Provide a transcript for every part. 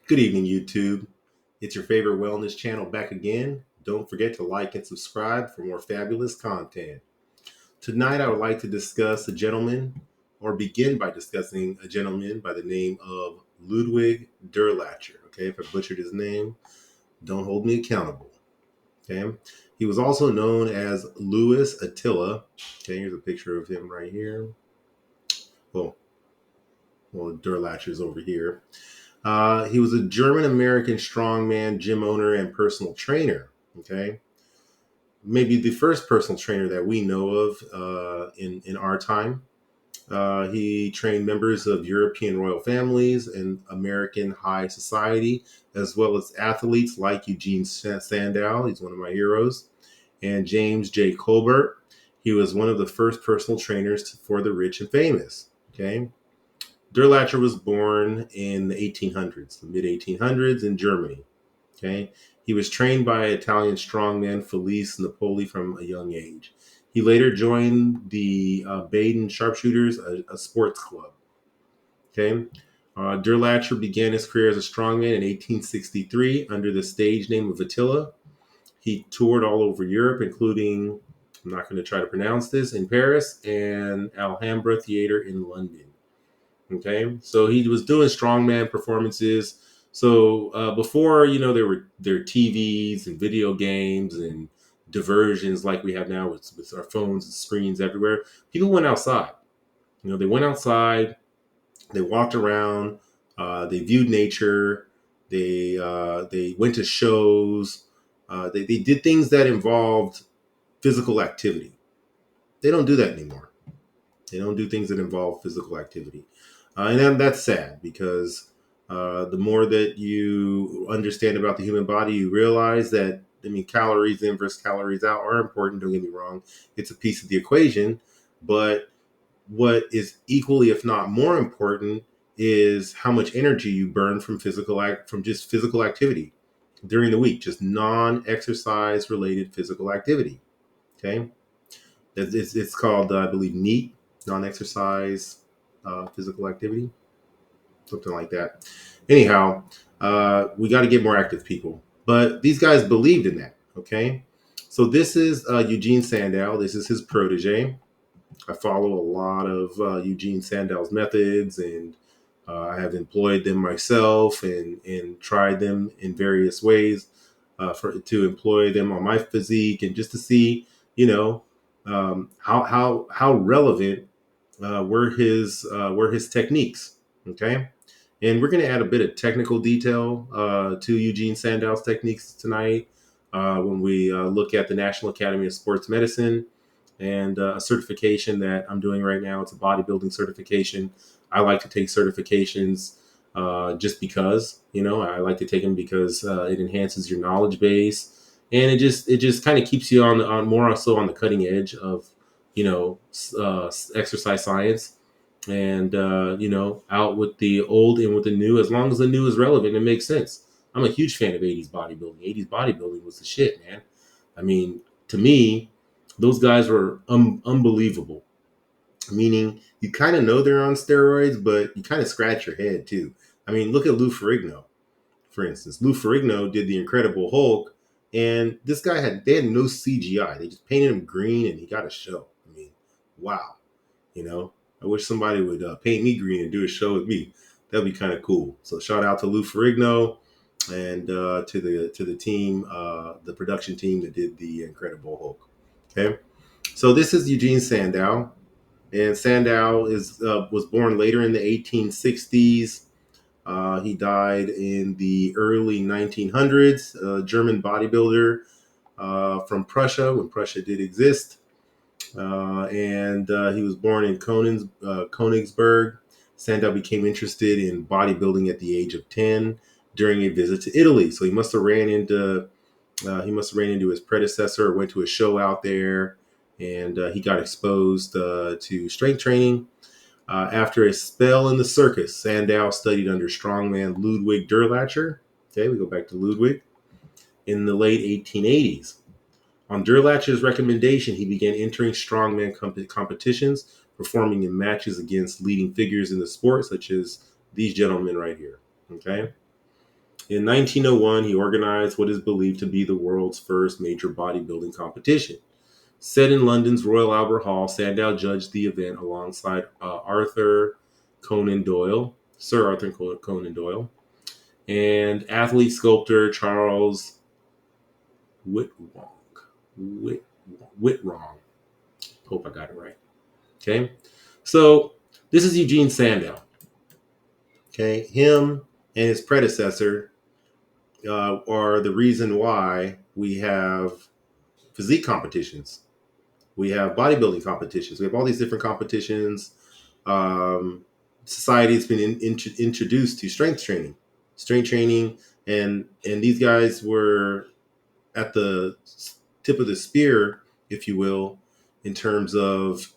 Good evening, YouTube. It's your favorite wellness channel back again. Don't forget to like and subscribe for more fabulous content. Tonight, I would like to discuss a gentleman, or begin by discussing a gentleman by the name of Ludwig Durlacher. Okay, if I butchered his name, don't hold me accountable. Okay, he was also known as Louis Attila. Okay, here's a picture of him right here. Oh, well, Durlacher's over here. He was a German American strongman, gym owner, and personal trainer. Okay, maybe the first personal trainer that we know of in our time. He trained members of European royal families and American high society, as well as athletes like Eugene Sandow. He's one of my heroes, and James J. Colbert. He was one of the first personal trainers for the rich and famous. Okay, Durlacher was born in the 1800s, the mid 1800s in Germany. Okay, he was trained by Italian strongman Felice Napoli from a young age. He later joined the Baden Sharpshooters, a sports club. Okay, Durlacher began his career as a strongman in 1863 under the stage name of Attila. He toured all over Europe, including, I'm not going to try to pronounce this, in Paris and Alhambra Theater in London. Okay, so he was doing strongman performances. So before, there were TVs and video games and diversions like we have now with our phones and screens everywhere. People went outside. They went outside. They walked around. They viewed nature. They went to shows. They did things that involved physical activity. They don't do that anymore. They don't do things that involve physical activity. And that's sad because the more that you understand about the human body, you realize that, calories in versus calories out are important. Don't get me wrong. It's a piece of the equation. But what is equally, if not more important, is how much energy you burn from from just physical activity during the week, just non-exercise related physical activity. Okay. It's called, I believe, NEAT, non-exercise physical activity, something like that. Anyhow, we got to get more active people. But these guys believed in that. Okay. So this is Eugene Sandow. This is his protege. I follow a lot of Eugene Sandow's methods, and I have employed them myself and tried them in various ways to employ them on my physique and just to see, how relevant were his techniques. Okay, and we're going to add a bit of technical detail to Eugene Sandow's techniques tonight when we look at the National Academy of Sports Medicine and a certification that I'm doing right now. It's a bodybuilding certification. I like to take certifications just because, I like to take them because it enhances your knowledge base, and it just kind of keeps you on more so on the cutting edge of exercise science, and out with the old and with the new, as long as the new is relevant and makes sense. I'm a huge fan of 80s bodybuilding. 80s bodybuilding was the shit, man. I mean, to me, those guys were unbelievable. Meaning, you kind of know they're on steroids, but you kind of scratch your head too. I mean, look at Lou Ferrigno, for instance. Lou Ferrigno did the Incredible Hulk, and they had no CGI. They just painted him green, and he got a show. I mean, wow. You know, I wish somebody would paint me green and do a show with me. That'd be kind of cool. So shout out to Lou Ferrigno and to the team, the production team that did the Incredible Hulk. Okay, so this is Eugene Sandow, and Sandow was born later in the 1860s. He died in the early 1900s. German bodybuilder from Prussia when Prussia did exist. And he was born in Königsberg. Sandow became interested in bodybuilding at the age of 10 during a visit to Italy. So he must have ran into his predecessor, went to a show out there, and he got exposed to strength training. After a spell in the circus, Sandow studied under strongman Ludwig Durlacher. Okay, we go back to Ludwig in the late 1880s. On Durlacher's recommendation, he began entering strongman competitions, performing in matches against leading figures in the sport, such as these gentlemen right here. Okay. In 1901, he organized what is believed to be the world's first major bodybuilding competition. Set in London's Royal Albert Hall, Sandow judged the event alongside Arthur Conan Doyle, Sir Arthur Conan Doyle, and athlete sculptor Charles Whitwrong. Whit, Whitwrong. Hope I got it right. Okay. So this is Eugene Sandow. Okay. Him and his predecessor are the reason why we have physique competitions. We have bodybuilding competitions. We have all these different competitions. Um, Society has been introduced to strength training, and these guys were at the tip of the spear, if you will, in terms of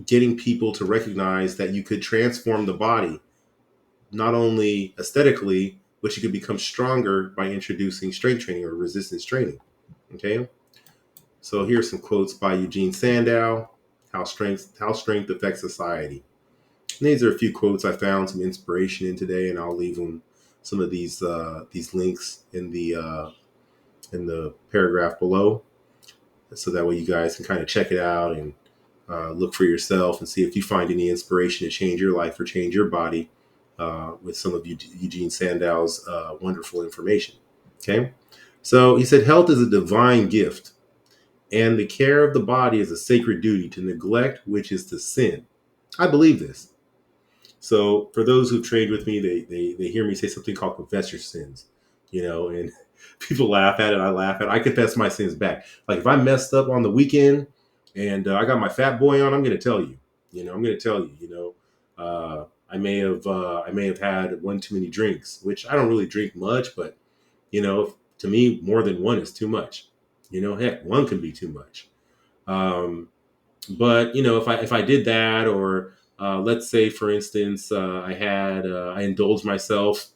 getting people to recognize that you could transform the body, not only aesthetically, but you could become stronger by introducing strength training or resistance training. Okay. So here's some quotes by Eugene Sandow, how strength affects society. And these are a few quotes I found some inspiration in today, and I'll leave them some of these links in the paragraph below, so that way you guys can kind of check it out and look for yourself and see if you find any inspiration to change your life or change your body with some of Eugene Sandow's wonderful information. Okay, so he said, health is a divine gift, and the care of the body is a sacred duty. To neglect which is to sin. I believe this. So for those who've trained with me, they hear me say something called confess your sins, and people laugh at it. I laugh at it. I confess my sins back. Like if I messed up on the weekend and I got my fat boy on, I'm going to tell you, I'm going to tell you, I may have had one too many drinks, which I don't really drink much, but to me, more than one is too much. Heck, one can be too much. But if I did that, or let's say, for instance, I indulged myself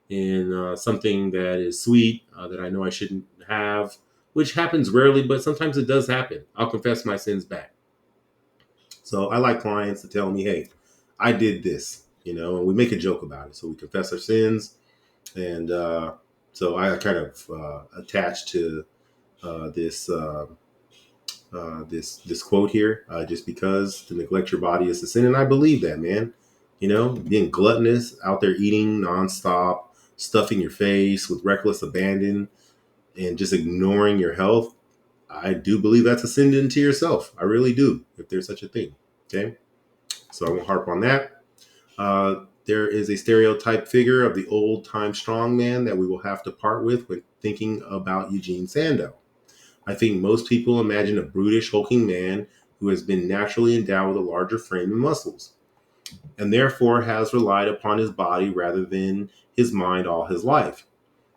in something that is sweet that I know I shouldn't have, which happens rarely, but sometimes it does happen. I'll confess my sins back. So I like clients to tell me, "Hey, I did this," and we make a joke about it. So we confess our sins, and so I kind of attach to this. This quote here, just because to neglect your body is a sin, and I believe that, man. Being gluttonous, out there eating nonstop, stuffing your face with reckless abandon, and just ignoring your health. I do believe that's a sin into yourself. I really do, if there's such a thing. Okay, so I won't harp on that. There is a stereotype figure of the old time strong man that we will have to part with when thinking about Eugene Sandow. I think most people imagine a brutish, hulking man who has been naturally endowed with a larger frame and muscles, and therefore has relied upon his body rather than his mind all his life.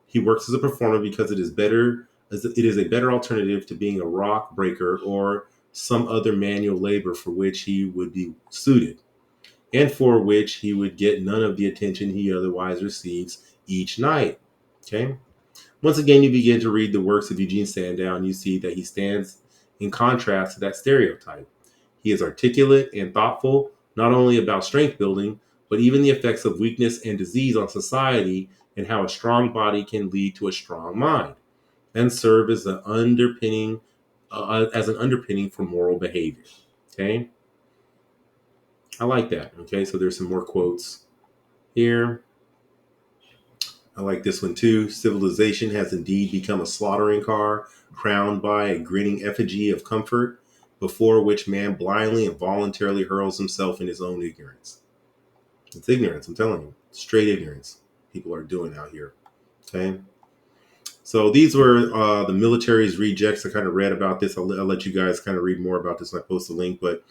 He works as a performer because it is a better alternative to being a rock breaker or some other manual labor for which he would be suited, and for which he would get none of the attention he otherwise receives each night. Okay? Once again, you begin to read the works of Eugene Sandow, and you see that he stands in contrast to that stereotype. He is articulate and thoughtful, not only about strength building, but even the effects of weakness and disease on society, and how a strong body can lead to a strong mind and serve as an underpinning for moral behavior. Okay, I like that. Okay, so there's some more quotes here. I like this one too. Civilization has indeed become a slaughtering car, crowned by a grinning effigy of comfort, before which man blindly and voluntarily hurls himself in his own ignorance. It's ignorance, I'm telling you. Straight ignorance people are doing out here. Okay. So these were the military's rejects. I kind of read about this. I'll let you guys kind of read more about this when I post the link. But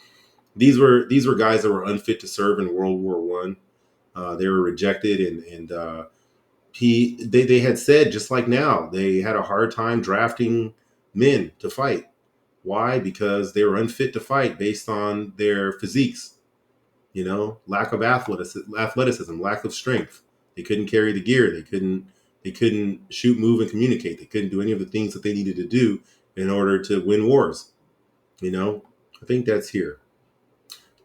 these were guys that were unfit to serve in World War One. They were rejected, and they had said, just like now, they had a hard time drafting men to fight. Why? Because they were unfit to fight based on their physiques. Lack of athleticism, lack of strength. They couldn't carry the gear. They couldn't shoot, move, and communicate. They couldn't do any of the things that they needed to do in order to win wars. I think that's here.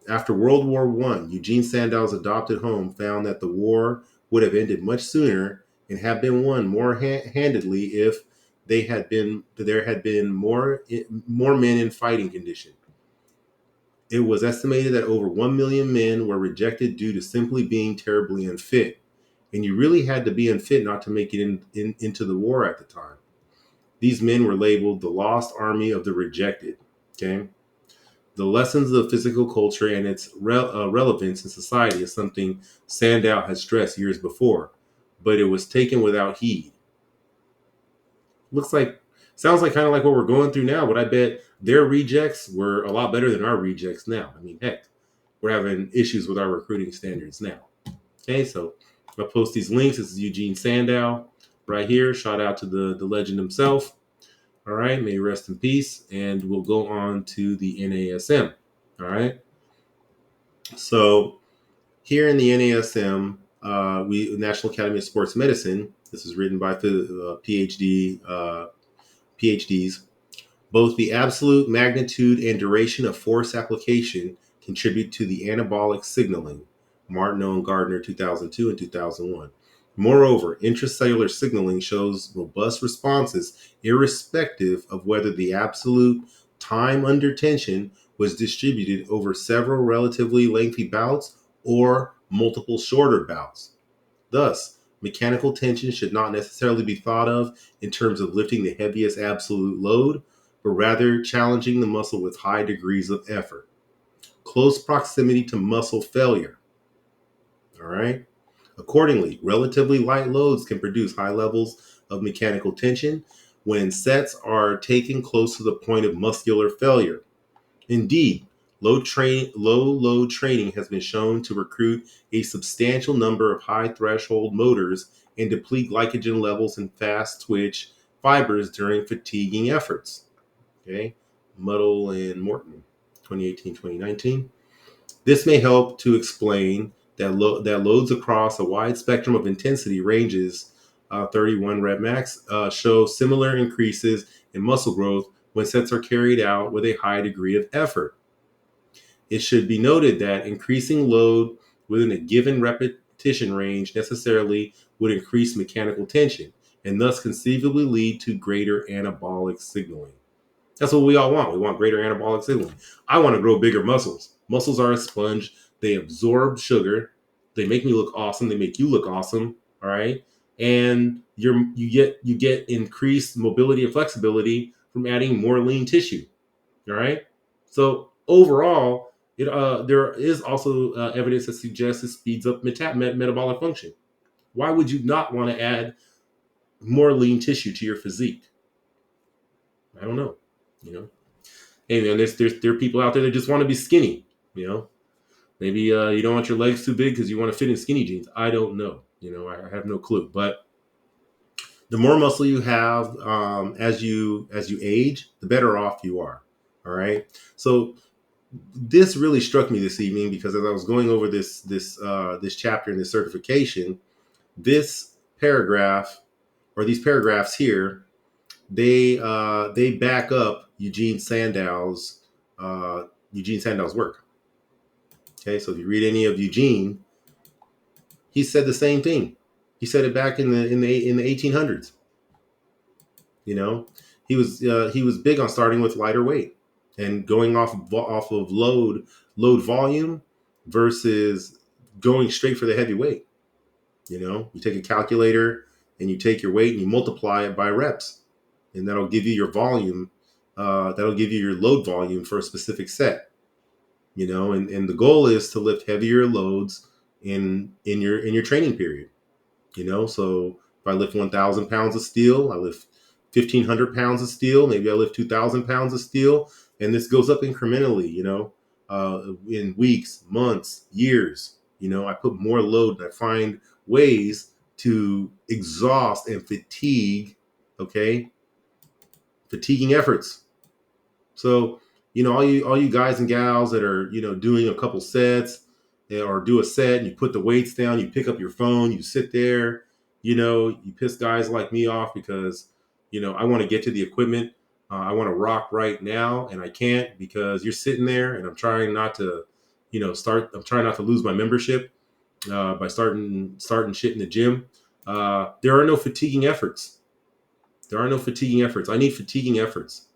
After World War I, Eugene Sandow's adopted home found that the war would have ended much sooner and have been won more handedly if there had been more men in fighting condition. It was estimated that over 1 million men were rejected due to simply being terribly unfit. And you really had to be unfit not to make it into the war at the time. These men were labeled the lost army of the rejected. Okay. The lessons of physical culture and its relevance in society is something Sandow had stressed years before, but it was taken without heed. Sounds like kind of like what we're going through now, but I bet their rejects were a lot better than our rejects now. I mean, heck, we're having issues with our recruiting standards now. Okay, so I'll post these links. This is Eugene Sandow right here. Shout out to the legend himself. All right, may he rest in peace. And we'll go on to the NASM. All right. So here in the NASM, we National Academy of Sports Medicine. This is written by PhDs. Both the absolute magnitude and duration of force application contribute to the anabolic signaling. Martineau and Gardner, 2002 and 2001. Moreover, intracellular signaling shows robust responses irrespective of whether the absolute time under tension was distributed over several relatively lengthy bouts or multiple shorter bouts. Thus, mechanical tension should not necessarily be thought of in terms of lifting the heaviest absolute load, but rather challenging the muscle with high degrees of effort. Close proximity to muscle failure. All right. Accordingly, relatively light loads can produce high levels of mechanical tension when sets are taken close to the point of muscular failure. Indeed, low load training has been shown to recruit a substantial number of high threshold motors and deplete glycogen levels in fast twitch fibers during fatiguing efforts. Okay, Muddle and Morton, 2018-2019. This may help to explain that loads across a wide spectrum of intensity ranges, 31 rep max, show similar increases in muscle growth when sets are carried out with a high degree of effort. It should be noted that increasing load within a given repetition range necessarily would increase mechanical tension and thus conceivably lead to greater anabolic signaling. That's what we all want. We want greater anabolic signaling. I want to grow bigger muscles. Muscles are a sponge. They absorb sugar. They make me look awesome. They make you look awesome. All right. And you get increased mobility and flexibility from adding more lean tissue. All right. So overall, there is also evidence that suggests it speeds up metabolic function. Why would you not want to add more lean tissue to your physique? I don't know. You know, hey man, there are people out there that just want to be skinny. You know, maybe you don't want your legs too big because you want to fit in skinny jeans. I don't know. You know, I have no clue. But the more muscle you have as you age, the better off you are. All right. So this really struck me this evening because as I was going over this chapter in this certification, this paragraph or these paragraphs here, they back up Eugene Sandow's work. Okay, so if you read any of Eugene, he said the same thing. He said it back in the 1800s. You know, he was big on starting with lighter weight and going off of load volume versus going straight for the heavy weight. You know, you take a calculator and you take your weight and you multiply it by reps, and that'll give you your volume. That'll give you your load volume for a specific set. You know, and the goal is to lift heavier loads in your training period. You know, so if I lift 1,000 pounds of steel, I lift 1,500 pounds of steel, maybe I lift 2,000 pounds of steel, and this goes up incrementally. You know, in weeks, months, years. You know, I put more load and I find ways to exhaust and fatigue. Okay, fatiguing efforts. So, you know, all you guys and gals that are, you know, doing a couple sets or do a set and you put the weights down, you pick up your phone, you sit there, you know, you piss guys like me off because, you know, I want to get to the equipment. I want to rock right now and I can't because you're sitting there and I'm trying not to, I'm trying not to lose my membership by starting shit in the gym. There are no fatiguing efforts. There are no fatiguing efforts. I need fatiguing efforts.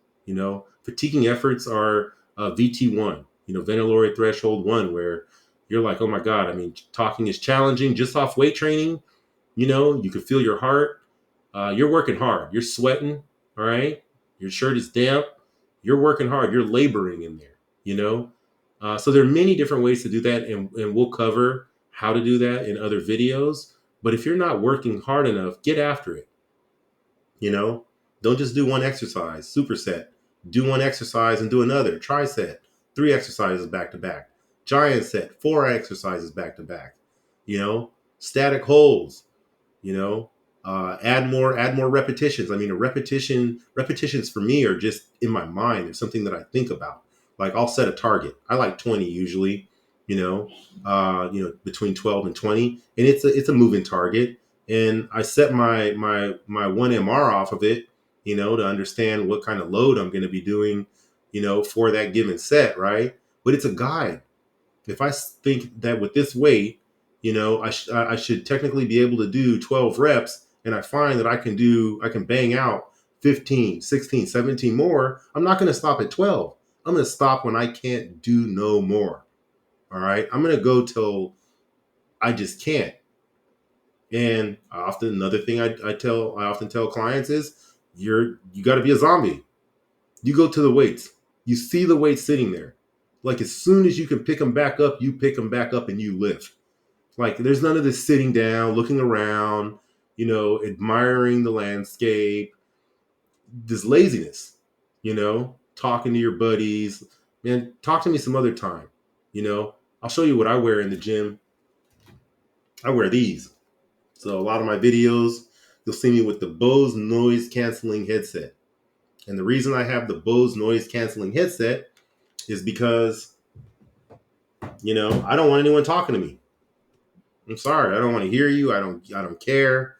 Fatiguing efforts are VT1, ventilator threshold one, where you're like, oh my God, I mean, talking is challenging just off weight training. You can feel your heart. You're working hard. You're sweating. All right. Your shirt is damp. You're working hard. You're laboring in there, So there are many different ways to do that. And we'll cover how to do that in other videos. But if you're not working hard enough, get after it. Don't just do one exercise, superset. Do one exercise and do another, tricep, 3 exercises back to back, giant set, 4 exercises back to back. Static holds. Add more repetitions. I mean, repetitions for me are just in my mind. It's something that I think about. Like I'll set a target. I like 20 usually. Between 12 and 20, and it's a moving target. And I set my 1 MR off of it, to understand what kind of load I'm going to be doing, for that given set, right? But it's a guide. If I think that with this weight, I should technically be able to do 12 reps, and I find that I can bang out 15, 16, 17 more, I'm not going to stop at 12. I'm going to stop when I can't do no more. All right. I'm going to go till I just can't. And another thing I often tell clients is you got to be a zombie. You go to the weights. You see the weights sitting there. Like as soon as you can pick them back up, you pick them back up and you lift. Like there's none of this sitting down, looking around, admiring the landscape, this laziness, talking to your buddies. Man, talk to me some other time. I'll show you what I wear in the gym. I wear these. So a lot of my videos, you'll see me with the Bose noise canceling headset. And the reason I have the Bose noise canceling headset is because, I don't want anyone talking to me. I'm sorry. I don't want to hear you. I don't care.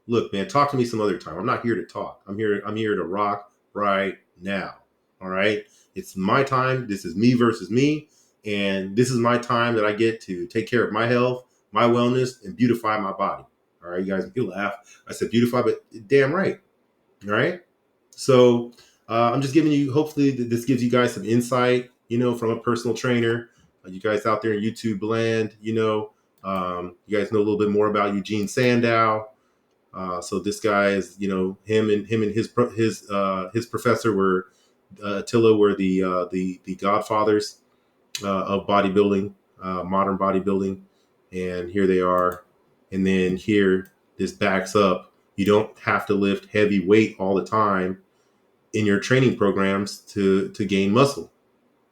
Look, man, talk to me some other time. I'm not here to talk. I'm here to rock right now. All right. It's my time. This is me versus me. And this is my time that I get to take care of my health, my wellness, and beautify my body. All right, you guys, you laugh. I said beautify, but damn right. All right. So I'm just giving you, hopefully this gives you guys some insight, from a personal trainer. You guys out there in YouTube land, you guys know a little bit more about Eugene Sandow. So this guy is, him and his professor were Attila were the godfathers of bodybuilding, modern bodybuilding, and here they are. And then here, this backs up. You don't have to lift heavy weight all the time in your training programs to gain muscle.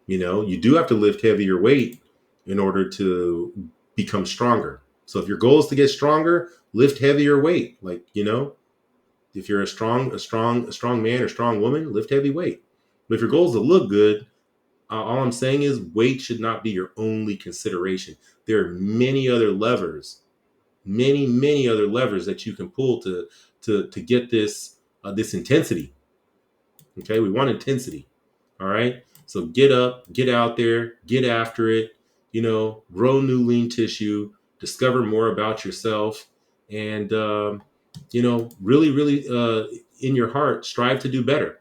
You do have to lift heavier weight in order to become stronger. So if your goal is to get stronger, lift heavier weight. Like, if you're a strong man or strong woman, lift heavy weight. But if your goal is to look good, all I'm saying is weight should not be your only consideration. There are many other levers that you can pull to get this intensity. Okay, we want intensity. All right, so get up, get out there, get after it. Grow new lean tissue, discover more about yourself, and really, really, in your heart, strive to do better.